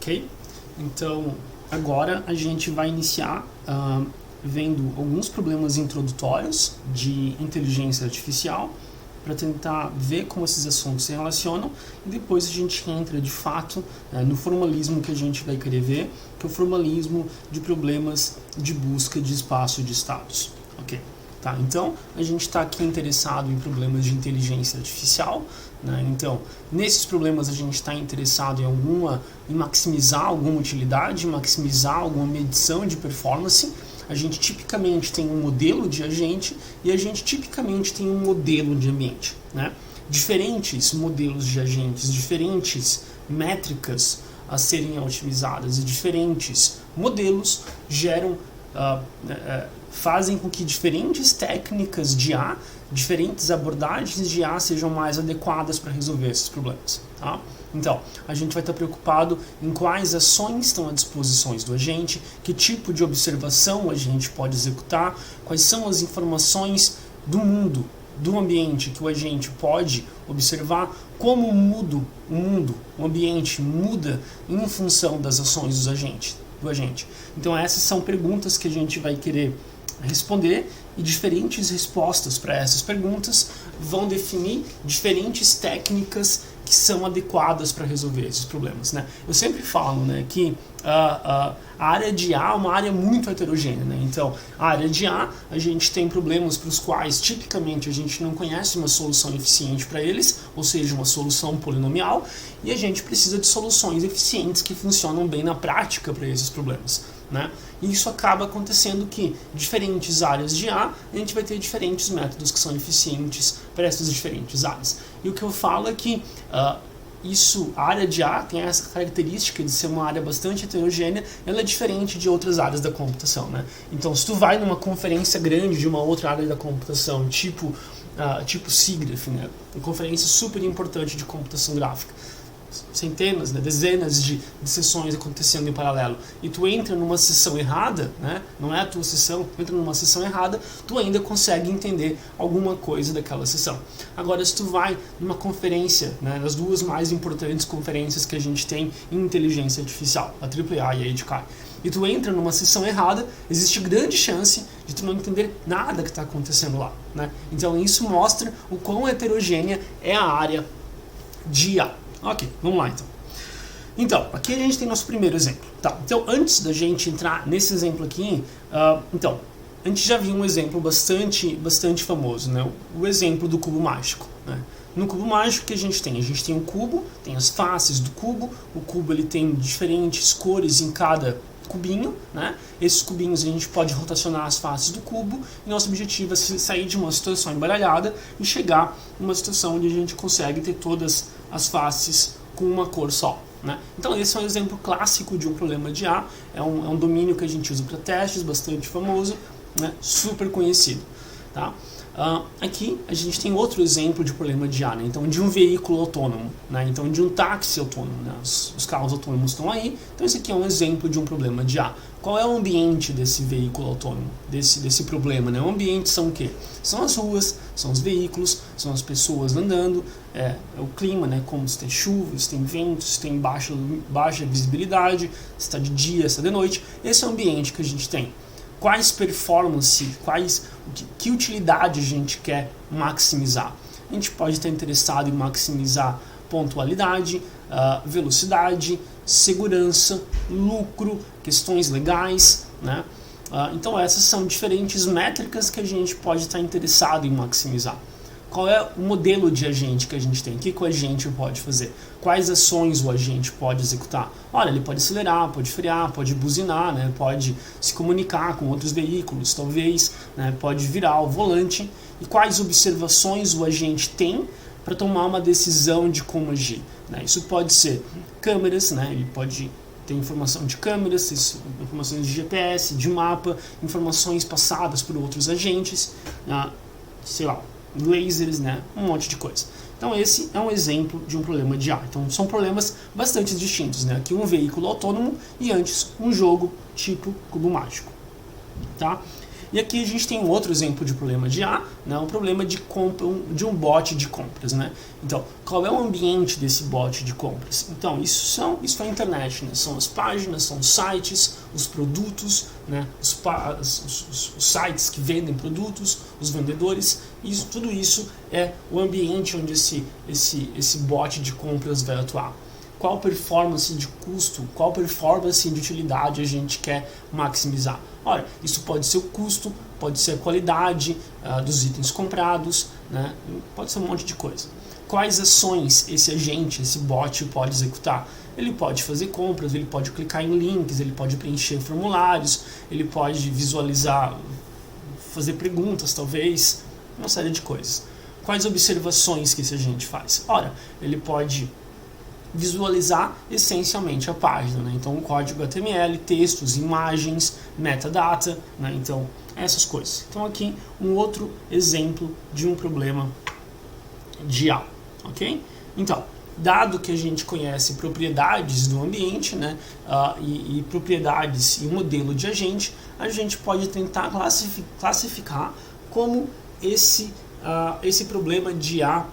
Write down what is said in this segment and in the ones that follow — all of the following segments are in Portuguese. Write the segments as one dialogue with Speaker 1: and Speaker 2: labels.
Speaker 1: ok? Então, agora a gente vai iniciar vendo alguns problemas introdutórios de inteligência artificial para tentar ver como esses assuntos se relacionam e depois a gente entra de fato no formalismo que a gente vai querer ver, que é o formalismo de problemas de busca de espaço de estados, ok? Tá, então, a gente está aqui interessado em problemas de inteligência artificial, né? Então, nesses problemas a gente está interessado em maximizar alguma utilidade, maximizar alguma medição de performance. A gente tipicamente tem um modelo de agente e a gente tipicamente tem um modelo de ambiente, né? Diferentes modelos de agentes, diferentes métricas a serem otimizadas e diferentes modelos geram fazem com que diferentes técnicas de IA, diferentes abordagens de IA sejam mais adequadas para resolver esses problemas. Tá? Então, a gente vai estar preocupado em quais ações estão à disposição do agente, que tipo de observação a gente pode executar, quais são as informações do mundo, do ambiente que o agente pode observar, como o ambiente muda em função das ações do agente. Então essas são perguntas que a gente vai querer responder e diferentes respostas para essas perguntas vão definir diferentes técnicas que são adequadas para resolver esses problemas, né? Eu sempre falo, né, que a área de IA é uma área muito heterogênea, né? Então, a área de IA, a gente tem problemas para os quais, tipicamente, a gente não conhece uma solução eficiente para eles, ou seja, uma solução polinomial, e a gente precisa de soluções eficientes que funcionam bem na prática para esses problemas, né? E isso acaba acontecendo que diferentes áreas de IA, a gente vai ter diferentes métodos que são eficientes para essas diferentes áreas. E o que eu falo é que a área de IA tem essa característica de ser uma área bastante heterogênea, ela é diferente de outras áreas da computação, né? Então, se tu vai numa conferência grande de uma outra área da computação, tipo SIGGRAPH, né? Uma conferência super importante de computação gráfica, centenas, né, dezenas de sessões acontecendo em paralelo, e tu entra numa sessão errada, né, não é a tua sessão, tu entra numa sessão errada, tu ainda consegue entender alguma coisa daquela sessão. Agora, se tu vai numa conferência, né, das duas mais importantes conferências que a gente tem em inteligência artificial, a AAA e a EDUCAI, e tu entra numa sessão errada, existe grande chance de tu não entender nada que está acontecendo lá, né? Então isso mostra o quão heterogênea é a área de IA. Ok, vamos lá então. Então, aqui a gente tem nosso primeiro exemplo. Tá, então, antes da gente entrar nesse exemplo aqui, então, a gente já viu um exemplo bastante famoso, né? O exemplo do cubo mágico, né? No cubo mágico que a gente tem um cubo, tem as faces do cubo, o cubo ele tem diferentes cores em cada cubinho, né? Esses cubinhos a gente pode rotacionar as faces do cubo e nosso objetivo é sair de uma situação embaralhada e chegar numa situação onde a gente consegue ter todas as faces com uma cor só, né? Então esse é um exemplo clássico de um problema de IA, é um domínio que a gente usa para testes, bastante famoso, né? Super conhecido, tá? Aqui a gente tem outro exemplo de problema de IA, né? Então de um veículo autônomo, né? Então de um táxi autônomo, né? Os carros autônomos estão aí, então esse aqui é um exemplo de um problema de IA. Qual é o ambiente desse veículo autônomo, desse problema, né? O ambiente são o quê? São as ruas, são os veículos, são as pessoas andando, é o clima, né? Como se tem chuva, se tem vento, se tem baixa visibilidade, se está de dia, se está de noite. Esse é o ambiente que a gente tem. Quais performance, que utilidade a gente quer maximizar? A gente pode estar interessado em maximizar pontualidade, velocidade, segurança, lucro, questões legais, né? Então essas são diferentes métricas que a gente pode estar interessado em maximizar. Qual é o modelo de agente que a gente tem? O que o agente pode fazer? Quais ações o agente pode executar? Olha, ele pode acelerar, pode frear, pode buzinar, né? Pode se comunicar com outros veículos, talvez, né? Pode virar o volante. E quais observações o agente tem para tomar uma decisão de como agir, né? Isso pode ser câmeras, né? Ele pode ter informação de câmeras, informações de GPS, de mapa, informações passadas por outros agentes, sei lá, lasers, né? Um monte de coisa. Então esse é um exemplo de um problema de IA. Então são problemas bastante distintos, né? Aqui um veículo autônomo e antes um jogo tipo cubo mágico, tá? E aqui a gente tem um outro exemplo de problema de A, né, um problema de de um bot de compras, né? Então, qual é o ambiente desse bot de compras? Então, isso é a internet, né? São as páginas, são os sites, os produtos, né? Os sites que vendem produtos, os vendedores, tudo isso é o ambiente onde esse bot de compras vai atuar. Qual performance de custo, qual performance de utilidade a gente quer maximizar? Ora, isso pode ser o custo, pode ser a qualidade dos itens comprados, né? Pode ser um monte de coisa. Quais ações esse agente, esse bot pode executar? Ele pode fazer compras, ele pode clicar em links, ele pode preencher formulários, ele pode visualizar, fazer perguntas talvez, uma série de coisas. Quais observações que esse agente faz? Ora, ele pode visualizar essencialmente a página, né? Então, um código HTML, textos, imagens, metadata, né? Então, essas coisas. Então, aqui um outro exemplo de um problema de A, ok? Então, dado que a gente conhece propriedades do ambiente, né, e propriedades e modelo de agente, a gente pode tentar classificar como esse problema de A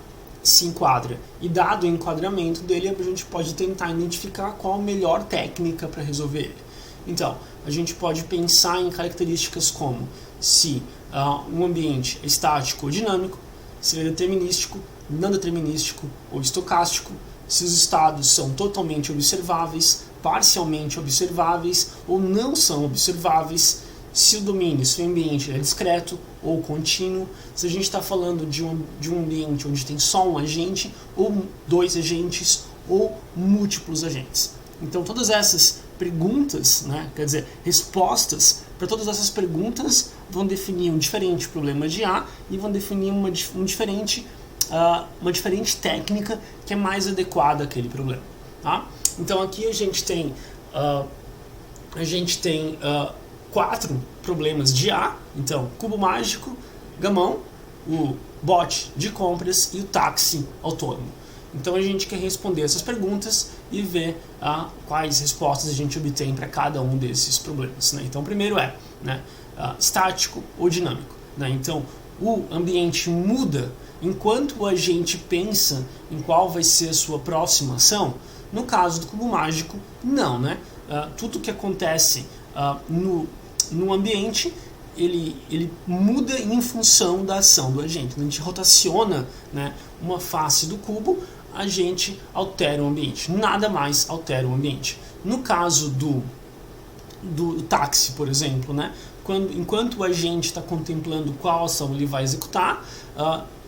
Speaker 1: se enquadra. E dado o enquadramento dele, a gente pode tentar identificar qual a melhor técnica para resolver ele. Então, a gente pode pensar em características como se um ambiente é estático ou dinâmico, se ele é determinístico, não determinístico ou estocástico, se os estados são totalmente observáveis, parcialmente observáveis ou não são observáveis, se o domínio, se o ambiente é discreto ou contínuo, se a gente está falando de um ambiente onde tem só um agente, ou dois agentes, ou múltiplos agentes. Então, todas essas perguntas, né, quer dizer, respostas para todas essas perguntas vão definir um diferente problema de A e vão definir uma diferente técnica que é mais adequada àquele problema. Tá? Então, aqui a gente tem 4 problemas de A, então, cubo mágico, gamão, o bot de compras e o táxi autônomo. Então a gente quer responder essas perguntas e ver quais respostas a gente obtém para cada um desses problemas, né? Então o primeiro é, né, estático ou dinâmico, né? Então o ambiente muda enquanto o agente pensa em qual vai ser a sua próxima ação. No caso do cubo mágico, não, né? Tudo que acontece no ambiente, ele muda em função da ação do agente. A gente rotaciona, né, uma face do cubo, a gente altera o ambiente. Nada mais altera o ambiente. No caso do táxi, por exemplo, né, enquanto o agente está contemplando qual ação ele vai executar,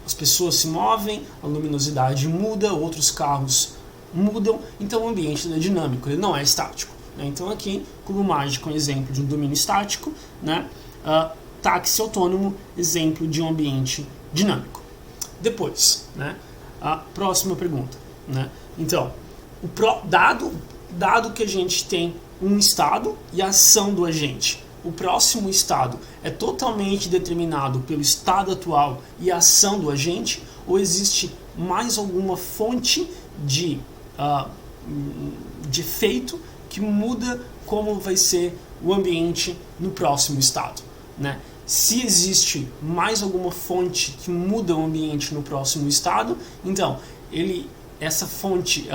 Speaker 1: as pessoas se movem, a luminosidade muda, outros carros mudam, então o ambiente é dinâmico, ele não é estático. Então aqui, cubo mágico é um exemplo de um domínio estático, né? Táxi autônomo, exemplo de um ambiente dinâmico. Depois, né? A próxima pergunta, né? Então, dado que a gente tem um estado e a ação do agente, o próximo estado é totalmente determinado pelo estado atual e a ação do agente, ou existe mais alguma fonte de efeito que muda como vai ser o ambiente no próximo estado, né? Se existe mais alguma fonte que muda o ambiente no próximo estado, então essa fonte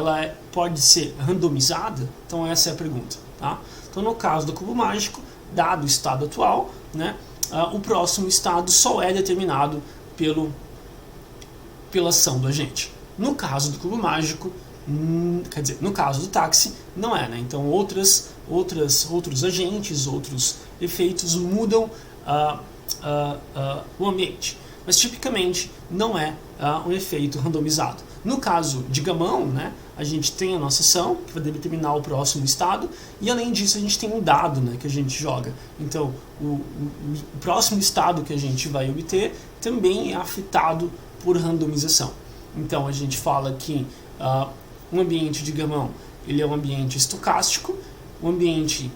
Speaker 1: pode ser randomizada. Então essa é a pergunta, tá? Então no caso do cubo mágico, dado o estado atual, né, o próximo estado só é determinado pela ação do agente. No caso do cubo mágico, quer dizer, no caso do táxi, não é, né? Então outros agentes, outros efeitos mudam o ambiente, mas tipicamente não é um efeito randomizado. No caso de gamão, né, a gente tem a nossa ação que vai determinar o próximo estado, e além disso a gente tem um dado, né, que a gente joga. Então o próximo estado que a gente vai obter também é afetado por randomização. Então a gente fala que um ambiente de gamão ele é um ambiente estocástico, o ambiente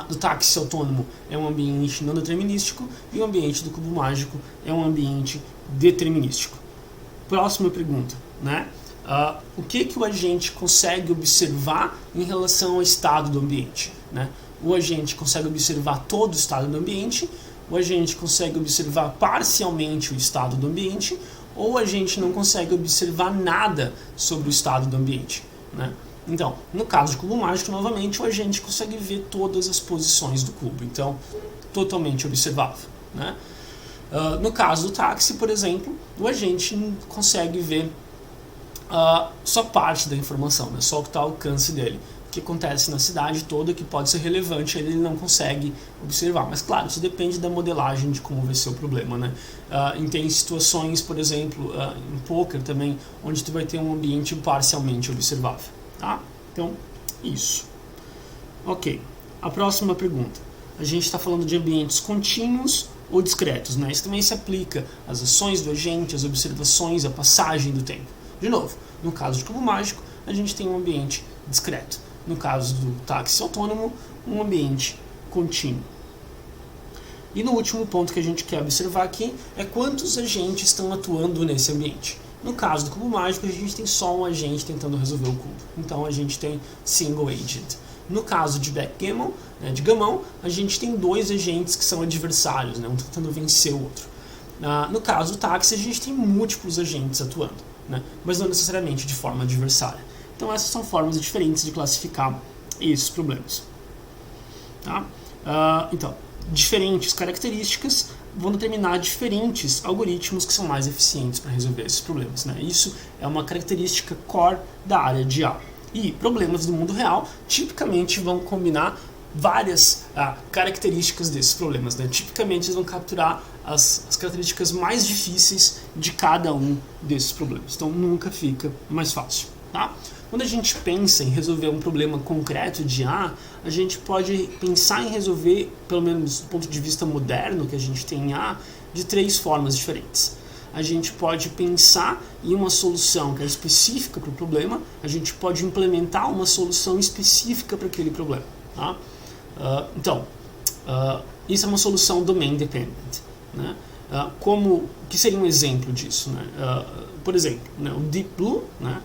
Speaker 1: do táxi autônomo é um ambiente não determinístico e o ambiente do cubo mágico é um ambiente determinístico. Próxima pergunta, né? O que o agente consegue observar em relação ao estado do ambiente? né? O agente consegue observar todo o estado do ambiente, o agente consegue observar parcialmente o estado do ambiente, ou a gente não consegue observar nada sobre o estado do ambiente, né? Então, no caso de cubo mágico, novamente, o agente consegue ver todas as posições do cubo, então, totalmente observável, né? No caso do táxi, por exemplo, o agente consegue ver só parte da informação, né? Só o que está ao alcance dele. O que acontece na cidade toda que pode ser relevante, ele não consegue observar. Mas claro, isso depende da modelagem de como vai ser o problema, né? E tem situações, por exemplo, em poker também, onde tu vai ter um ambiente parcialmente observável, tá? Então, isso. Ok, a próxima pergunta. A gente está falando de ambientes contínuos ou discretos, né? Isso também se aplica às ações do agente, às observações, à passagem do tempo. De novo, no caso de cubo mágico, a gente tem um ambiente discreto. No caso do táxi autônomo, um ambiente contínuo. E no último ponto que a gente quer observar aqui é quantos agentes estão atuando nesse ambiente. No caso do cubo mágico, a gente tem só um agente tentando resolver o cubo. Então a gente tem single agent. No caso de backgammon, né, de gamão, a gente tem dois agentes que são adversários, né, um tentando vencer o outro. No caso do táxi, a gente tem múltiplos agentes atuando, né, mas não necessariamente de forma adversária. Então essas são formas diferentes de classificar esses problemas. Tá? Então, diferentes características vão determinar diferentes algoritmos que são mais eficientes para resolver esses problemas, né? Isso é uma característica core da área de A. E problemas do mundo real tipicamente vão combinar várias características desses problemas, né? Tipicamente eles vão capturar as características mais difíceis de cada um desses problemas. Então nunca fica mais fácil, tá? Quando a gente pensa em resolver um problema concreto de A, a gente pode pensar em resolver, pelo menos do ponto de vista moderno que a gente tem em A, de três formas diferentes. A gente pode pensar em uma solução que é específica para o problema, a gente pode implementar uma solução específica para aquele problema. Tá? Então, isso é uma solução domain dependent, né? O que seria um exemplo disso? Né? Por exemplo, né, o Deep Blue, né?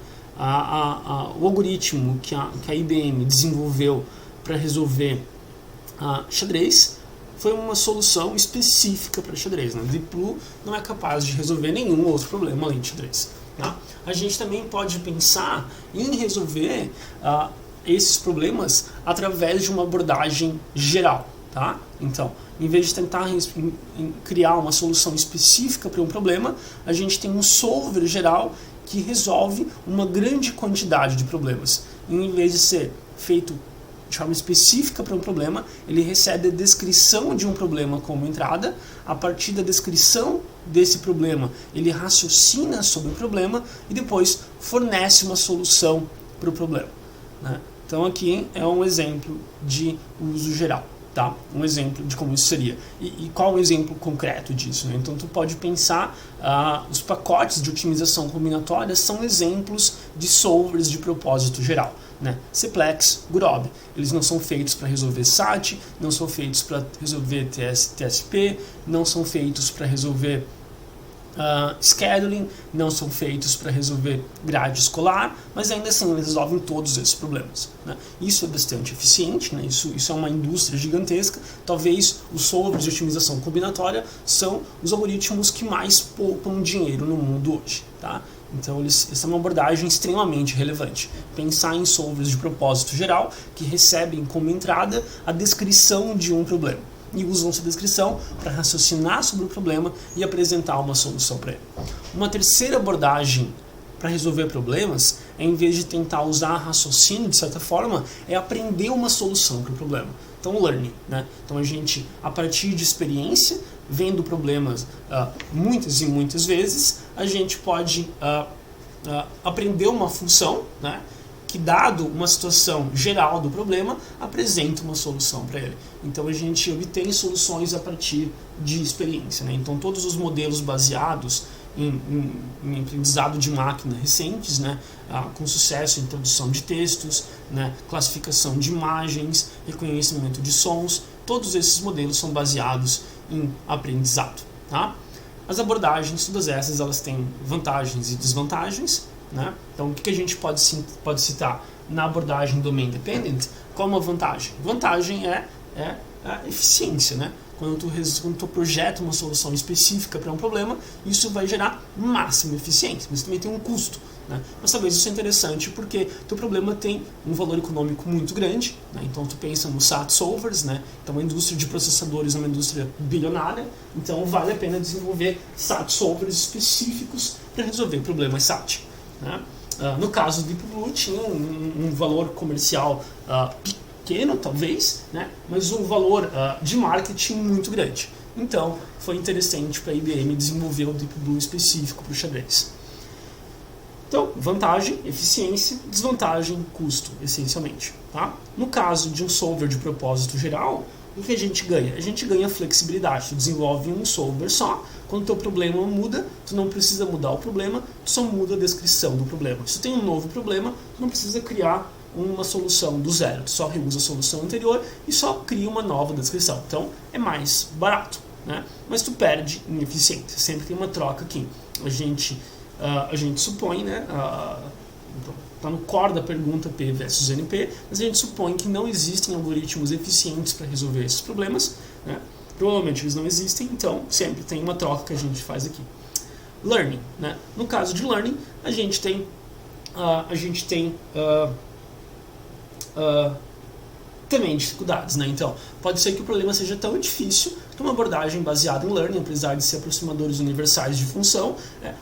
Speaker 1: O algoritmo que a IBM desenvolveu para resolver xadrez foi uma solução específica para xadrez, né? Deep Blue não é capaz de resolver nenhum outro problema além de xadrez, tá? A gente também pode pensar em resolver esses problemas através de uma abordagem geral, tá? Então, em vez de tentar criar uma solução específica para um problema, a gente tem um solver geral que resolve uma grande quantidade de problemas. E em vez de ser feito de forma específica para um problema, ele recebe a descrição de um problema como entrada. A partir da descrição desse problema, ele raciocina sobre o problema e depois fornece uma solução para o problema, né? Então aqui é um exemplo de uso geral, tá? Um exemplo de como isso seria. E qual é o exemplo concreto disso, né? Então tu pode pensar, os pacotes de otimização combinatória são exemplos de solvers de propósito geral, né? Cplex, Grob, eles não são feitos para resolver SAT, não são feitos para resolver TSP, não são feitos para resolver scheduling, não são feitos para resolver grade escolar, mas ainda assim eles resolvem todos esses problemas, né? Isso é bastante eficiente, né? Isso é uma indústria gigantesca. Talvez os solvers de otimização combinatória são os algoritmos que mais poupam dinheiro no mundo hoje, tá? Então essa é uma abordagem extremamente relevante. Pensar em solvers de propósito geral que recebem como entrada a descrição de um problema e usam essa descrição para raciocinar sobre o problema e apresentar uma solução para ele. Uma terceira abordagem para resolver problemas é, em vez de tentar usar raciocínio de certa forma, é aprender uma solução para o problema. Então, learning, né? Então a gente, a partir de experiência, vendo problemas muitas e muitas vezes, a gente pode aprender uma função, né, que, dado uma situação geral do problema, apresenta uma solução para ele. Então a gente obtém soluções a partir de experiência, né? Então todos os modelos baseados em aprendizado de máquina recentes, né, com sucesso em tradução de textos, né, classificação de imagens, reconhecimento de sons, todos esses modelos são baseados em aprendizado, tá? As abordagens, todas essas, elas têm vantagens e desvantagens, né? Então o que a gente pode citar? na abordagem Domain Dependent, qual uma vantagem? Vantagem é a eficiência, né? Quando tu projeta uma solução específica para um problema, isso vai gerar máxima eficiência, mas também tem um custo, né? Mas talvez isso é interessante porque teu problema tem um valor econômico muito grande, né? Então tu pensa nos SAT solvers, né? Então a indústria de processadores é uma indústria bilionária, então vale a pena desenvolver SAT solvers específicos para resolver problemas SAT, né? No caso do Deep Blue tinha um valor comercial pequeno, talvez, né? Mas um valor de marketing muito grande. Então, foi interessante para a IBM desenvolver o Deep Blue específico para o xadrez. Então, vantagem, eficiência, desvantagem, custo, essencialmente. Tá? No caso de um solver de propósito geral, o que a gente ganha? A gente ganha flexibilidade. Tu desenvolve um solver só, quando o teu problema muda, tu não precisa mudar o problema, tu só muda a descrição do problema. Se tu tem um novo problema, tu não precisa criar uma solução do zero, tu só reusa a solução anterior e só cria uma nova descrição. Então, é mais barato, né? Mas tu perde em eficiência. Sempre tem uma troca aqui. A gente supõe, né? Está no core da pergunta P versus NP, mas a gente supõe que não existem algoritmos eficientes para resolver esses problemas, né? Provavelmente eles não existem, então sempre tem uma troca que a gente faz aqui. Learning, né? No caso de learning, a gente tem também dificuldades, né? Então, pode ser que o problema seja tão difícil que uma abordagem baseada em learning, apesar de ser aproximadores universais de função,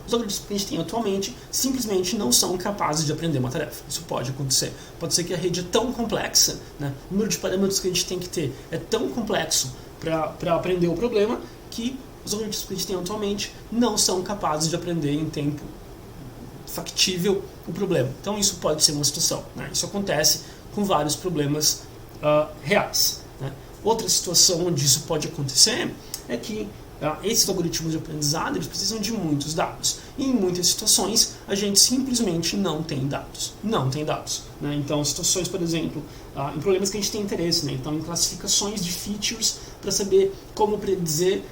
Speaker 1: os algoritmos que a gente tem atualmente simplesmente não são capazes de aprender uma tarefa. Isso pode acontecer. Pode ser que a rede é tão complexa, né? O número de parâmetros que a gente tem que ter é tão complexo para aprender o problema que os algoritmos que a gente tem atualmente não são capazes de aprender em tempo factível o problema. Então, isso pode ser uma situação, né? Isso acontece com vários problemas reais, né? Outra situação onde isso pode acontecer é que esses algoritmos de aprendizado eles precisam de muitos dados. E em muitas situações a gente simplesmente não tem dados. Né? Então, situações, por exemplo, em problemas que a gente tem interesse, né? Então, em classificações de features para saber como predizer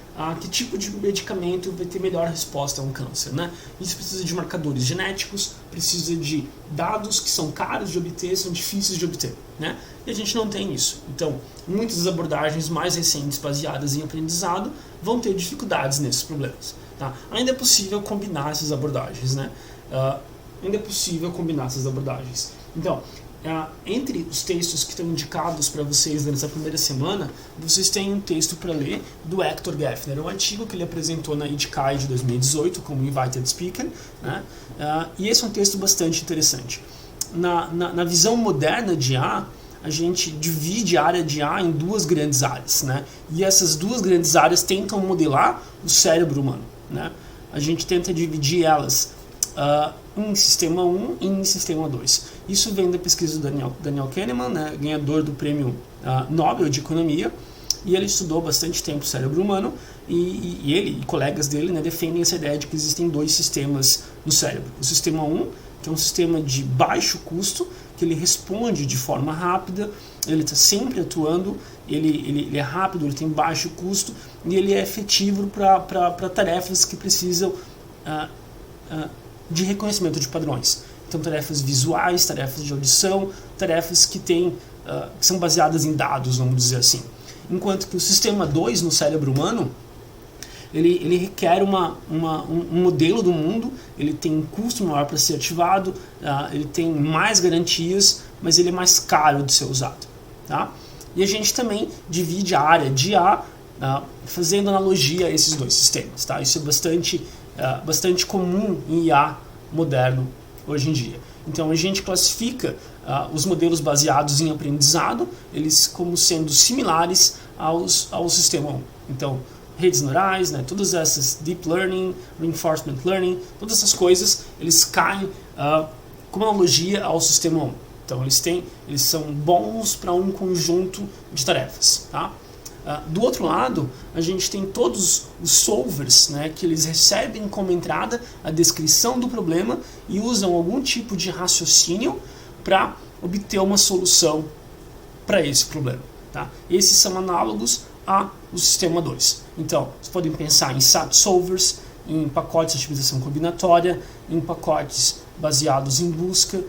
Speaker 1: que tipo de medicamento vai ter melhor resposta a um câncer, né? Isso precisa de marcadores genéticos, precisa de dados que são caros de obter, são difíceis de obter, né? E a gente não tem isso. Então, muitas das abordagens mais recentes baseadas em aprendizado vão ter dificuldades nesses problemas. Tá? Ainda é possível combinar essas abordagens, né? Então, entre os textos que estão indicados para vocês nessa primeira semana, vocês têm um texto para ler do Hector Geffner, um artigo que ele apresentou na IDCAI de 2018 como Invited Speaker, né? E esse é um texto bastante interessante. Na visão moderna de IA, a gente divide a área de IA em duas grandes áreas, né? E essas duas grandes áreas tentam modelar o cérebro humano, né? A gente tenta dividir elas em sistema 1 e em sistema 2. Isso vem da pesquisa do Daniel Kahneman, né, ganhador do prêmio Nobel de Economia, e ele estudou bastante tempo o cérebro humano, e ele e colegas dele, né, defendem essa ideia de que existem dois sistemas no cérebro. O sistema 1, que é um sistema de baixo custo, que ele responde de forma rápida, ele está sempre atuando, ele é rápido, ele tem baixo custo, e ele é efetivo para tarefas que precisam de reconhecimento de padrões. Então, tarefas visuais, tarefas de audição, tarefas que são baseadas em dados, vamos dizer assim. Enquanto que o sistema 2 no cérebro humano, ele requer um modelo do mundo, ele tem um custo maior para ser ativado, ele tem mais garantias, mas ele é mais caro de ser usado. Tá? E a gente também divide a área de IA fazendo analogia a esses dois sistemas. Tá? Isso é bastante comum em IA moderno hoje em dia. Então a gente classifica os modelos baseados em aprendizado, eles como sendo similares ao sistema 1. Então, redes neurais, né, todas essas deep learning, reinforcement learning, todas essas coisas, eles caem como analogia ao sistema 1. Então eles são bons para um conjunto de tarefas. Tá? Do outro lado, a gente tem todos os solvers, né, que eles recebem como entrada a descrição do problema e usam algum tipo de raciocínio para obter uma solução para esse problema. Tá? Esses são análogos ao sistema 2. Então, vocês podem pensar em SAT solvers, em pacotes de otimização combinatória, em pacotes baseados em busca,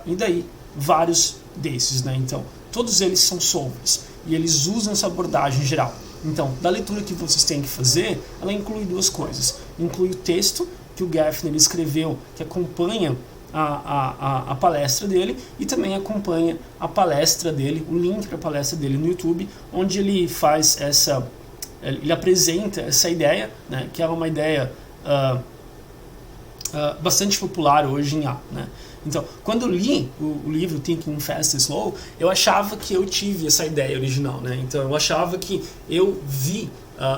Speaker 1: e daí vários desses, né? Então, todos eles são solvers e eles usam essa abordagem geral. Então, da leitura que vocês têm que fazer, ela inclui duas coisas. Inclui o texto que o Gaffney escreveu, que acompanha a palestra dele, e também acompanha a palestra dele, o link para a palestra dele no YouTube, onde ele faz ele apresenta essa ideia, né, que é uma ideia bastante popular hoje em A, né? Então, quando eu li o livro Thinking Fast and Slow, eu achava que eu tive essa ideia original, né? Então, eu achava que eu vi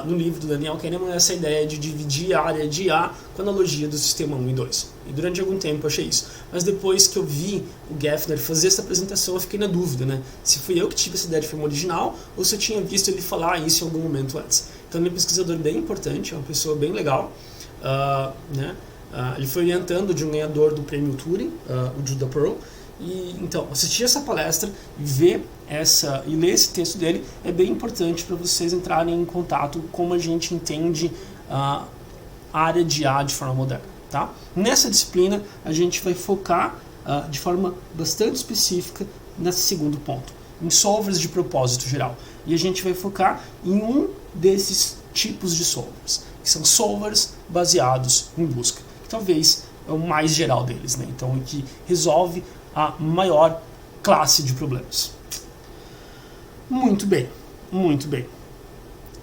Speaker 1: no livro do Daniel Kahneman essa ideia de dividir a área de A com a analogia do sistema 1 e 2. E durante algum tempo eu achei isso. Mas depois que eu vi o Gaffney fazer essa apresentação, eu fiquei na dúvida, né? Se fui eu que tive essa ideia de forma original ou se eu tinha visto ele falar isso em algum momento antes. Então, ele é um pesquisador bem importante, é uma pessoa bem legal, né? Ele foi orientando de um ganhador do prêmio Turing, o Judah Pearl. E então, assistir essa palestra e ler esse texto dele é bem importante para vocês entrarem em contato com como a gente entende a área de A de forma moderna, tá? Nessa disciplina, a gente vai focar de forma bastante específica nesse segundo ponto, em solvers de propósito geral. E a gente vai focar em um desses tipos de solvers, que são solvers baseados em busca, que talvez é o mais geral deles, né? Então, que resolve a maior classe de problemas. Muito bem, muito bem.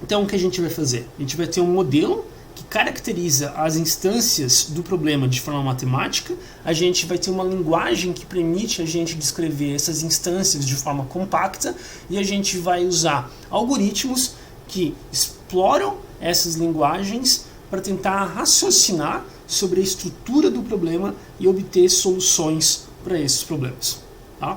Speaker 1: Então, o que a gente vai fazer? A gente vai ter um modelo que caracteriza as instâncias do problema de forma matemática, a gente vai ter uma linguagem que permite a gente descrever essas instâncias de forma compacta, e a gente vai usar algoritmos que exploram essas linguagens para tentar raciocinar sobre a estrutura do problema e obter soluções para esses problemas, tá?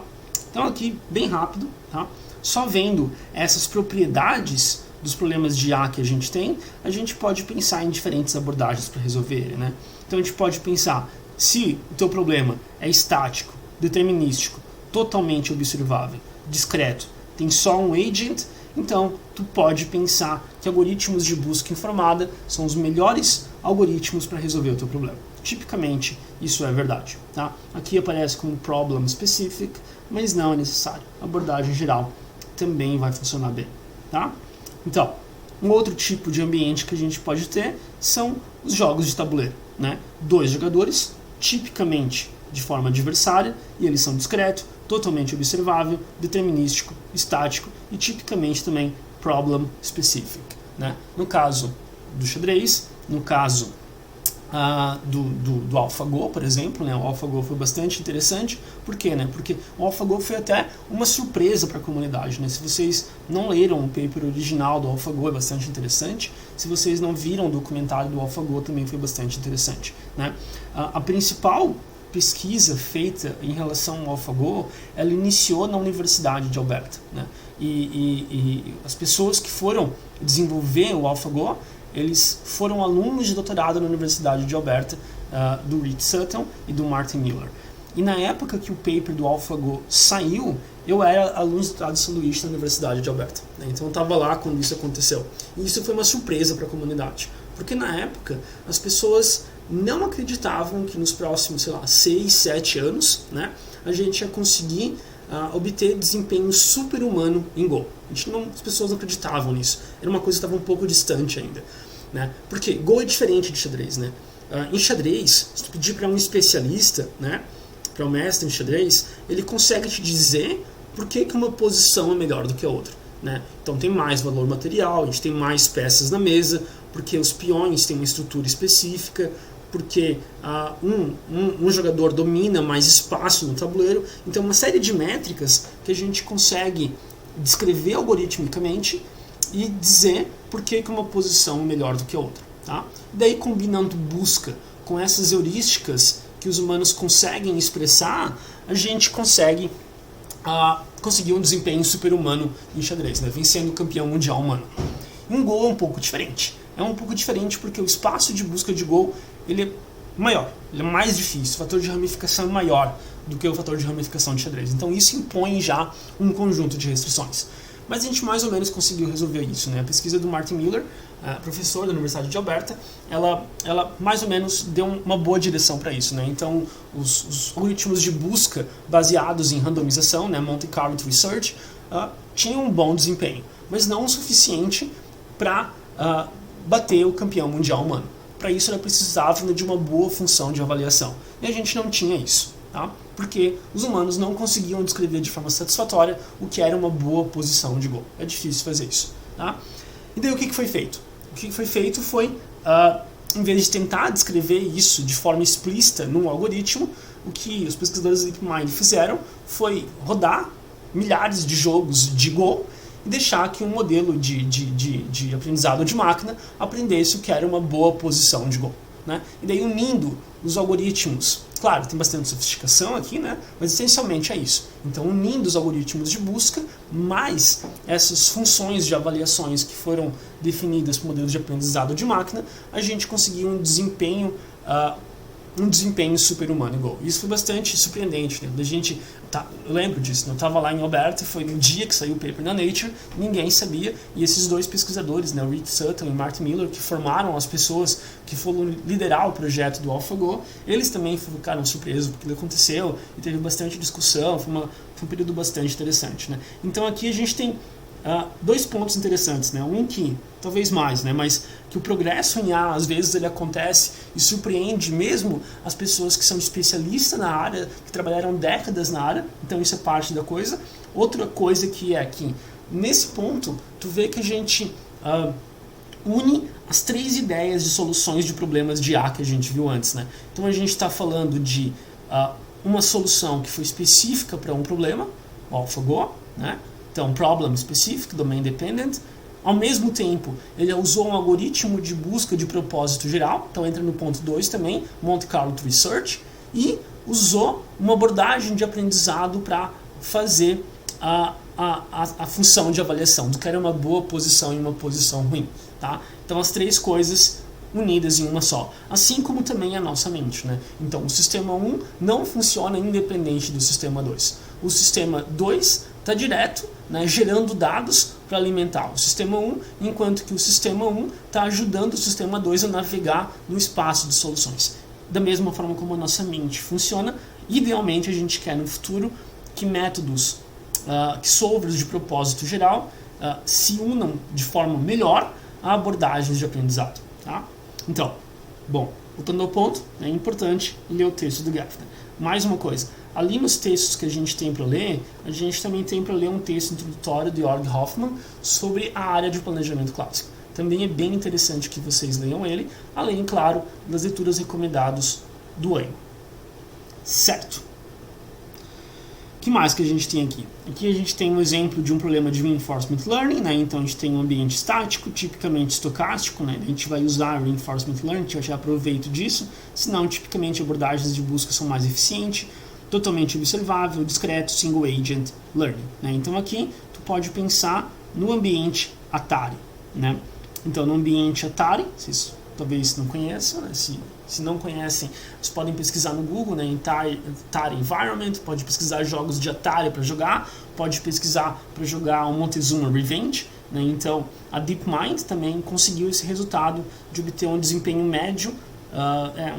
Speaker 1: Então, aqui, bem rápido, tá? Só vendo essas propriedades dos problemas de A que a gente pode pensar em diferentes abordagens para resolver ele, né? Então, a gente pode pensar, se o teu problema é estático, determinístico, totalmente observável, discreto, tem só um agent, então tu pode pensar que algoritmos de busca informada são os melhores algoritmos para resolver o teu problema. Tipicamente, isso é verdade, tá? Aqui aparece como problem specific, mas não é necessário. A abordagem geral também vai funcionar bem, tá? Então, um outro tipo de ambiente que a gente pode ter são os jogos de tabuleiro, né? 2 jogadores, tipicamente de forma adversária, e eles são discreto, totalmente observável, determinístico, estático e tipicamente também problem specific, né? No caso do xadrez, no caso do AlphaGo, por exemplo, né? O AlphaGo foi bastante interessante. Por quê, né? Porque o AlphaGo foi até uma surpresa para a comunidade, né? Se vocês não leram o paper original do AlphaGo, é bastante interessante. Se vocês não viram o documentário do AlphaGo, também foi bastante interessante, né? A principal pesquisa feita em relação ao AlphaGo, ela iniciou na Universidade de Alberta, né? E as pessoas que foram desenvolver o AlphaGo, eles foram alunos de doutorado na Universidade de Alberta, do Rich Sutton e do Martin Miller. E na época que o paper do AlphaGo saiu, eu era aluno de doutorado sanduíche na Universidade de Alberta, né? Então eu estava lá quando isso aconteceu. E isso foi uma surpresa para a comunidade, porque na época as pessoas não acreditavam que nos próximos, 6, 7 anos, né, a gente ia conseguir obter desempenho super-humano em Go. As pessoas não acreditavam nisso. Era uma coisa que estava um pouco distante ainda, né? Porque Go é diferente de xadrez, né? Em xadrez, se tu pedir para um especialista, né, para um mestre em xadrez, ele consegue te dizer por que uma posição é melhor do que a outra, né? Então tem mais valor material, a gente tem mais peças na mesa, porque os peões têm uma estrutura específica, porque um jogador domina mais espaço no tabuleiro. Então, uma série de métricas que a gente consegue descrever algoritmicamente e dizer por que uma posição é melhor do que a outra, tá? Daí, combinando busca com essas heurísticas que os humanos conseguem expressar, a gente consegue conseguir um desempenho super-humano em xadrez, né? Vencendo o campeão mundial humano. Em Go é um pouco diferente. É um pouco diferente porque o espaço de busca de Go ele é maior, ele é mais difícil, o fator de ramificação é maior do que o fator de ramificação de xadrez. Então isso impõe já um conjunto de restrições. mas a gente mais ou menos conseguiu resolver isso, né? A pesquisa do Martin Miller, professor da Universidade de Alberta, ela mais ou menos deu uma boa direção para isso, né? Então, os algoritmos de busca baseados em randomização, né, Monte Carlo Research, tinham um bom desempenho, mas não o suficiente para bater o campeão mundial humano. Para isso, ela precisava de uma boa função de avaliação, e a gente não tinha isso, tá? Porque os humanos não conseguiam descrever de forma satisfatória o que era uma boa posição de gol. É difícil fazer isso, tá? E daí o que foi feito? O que foi feito foi, em vez de tentar descrever isso de forma explícita num algoritmo, o que os pesquisadores da DeepMind fizeram foi rodar milhares de jogos de gol e deixar que um modelo de aprendizado de máquina aprendesse o que era uma boa posição de gol, né? E daí, unindo os algoritmos, claro, tem bastante sofisticação aqui, né? Mas essencialmente é isso. Então, unindo os algoritmos de busca, mais essas funções de avaliações que foram definidas por modelos de aprendizado de máquina, a gente conseguiu um desempenho super-humano em Go. Isso foi bastante surpreendente, né? Eu lembro disso, né? Eu estava lá em Alberta, foi no dia que saiu o paper na Nature, ninguém sabia, e esses dois pesquisadores, né, o Rick Sutton e o Martin Miller, que formaram as pessoas que foram liderar o projeto do AlphaGo, eles também ficaram surpresos porque aconteceu, e teve bastante discussão, foi um período bastante interessante, né? Então aqui a gente tem dois pontos interessantes, né? Um que, talvez mais, né? Mas que o progresso em A, às vezes, ele acontece e surpreende mesmo as pessoas que são especialistas na área, que trabalharam décadas na área, então isso é parte da coisa. Outra coisa que é que, nesse ponto, tu vê que a gente une as três ideias de soluções de problemas de A que a gente viu antes, né? Então a gente está falando de uma solução que foi específica para um problema, o AlphaGo, né? Então, problem specific, domain dependent. Ao mesmo tempo, ele usou um algoritmo de busca de propósito geral, então entra no ponto 2 também, Monte Carlo Research, e usou uma abordagem de aprendizado para fazer a função de avaliação, do que era uma boa posição e uma posição ruim, tá? Então, as três coisas unidas em uma só, assim como também a nossa mente, né? Então, o sistema 1 não funciona independente do sistema 2. O sistema 2 está direto, né, gerando dados para alimentar o sistema 1, enquanto que o sistema 1 está ajudando o sistema 2 a navegar no espaço de soluções. Da mesma forma como a nossa mente funciona, idealmente a gente quer no futuro que métodos, que solvers de propósito geral se unam de forma melhor a abordagens de aprendizado, tá? Então, bom, voltando ao ponto, é importante ler o texto do Gaffner. Mais uma coisa, ali nos textos que a gente tem para ler, a gente também tem para ler um texto introdutório de Jorg Hoffman sobre a área de planejamento clássico. Também é bem interessante que vocês leiam ele, além, claro, das leituras recomendadas do Wayne. Certo. O que mais que a gente tem aqui? Aqui a gente tem um exemplo de um problema de reinforcement learning, né? Então a gente tem um ambiente estático, tipicamente estocástico, né? A gente vai usar reinforcement learning, a gente vai tirar proveito disso, senão tipicamente abordagens de busca são mais eficientes, totalmente observável, discreto, single agent learning, né? Então aqui tu pode pensar no ambiente Atari, né? Então no ambiente Atari, vocês talvez não conheçam, né? Se não conhecem, vocês podem pesquisar no Google, né, em Atari Environment, pode pesquisar jogos de Atari para jogar, pode pesquisar para jogar o Montezuma Revenge, né? Então a DeepMind também conseguiu esse resultado de obter um desempenho médio,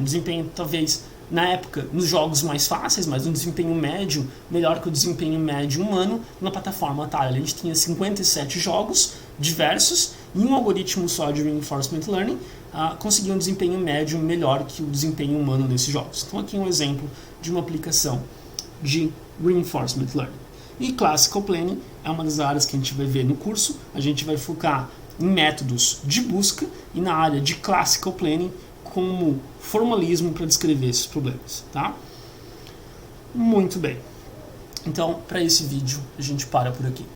Speaker 1: um desempenho talvez na época nos jogos mais fáceis, mas um desempenho médio melhor que o desempenho médio humano na plataforma Atari. A gente tinha 57 jogos diversos e um algoritmo só de reinforcement learning conseguiu um desempenho médio melhor que o desempenho humano nesses jogos. Então aqui um exemplo de uma aplicação de reinforcement learning. E classical planning é uma das áreas que a gente vai ver no curso. A gente vai focar em métodos de busca e na área de classical planning como formalismo para descrever esses problemas, tá? Muito bem. Então, para esse vídeo, a gente para por aqui.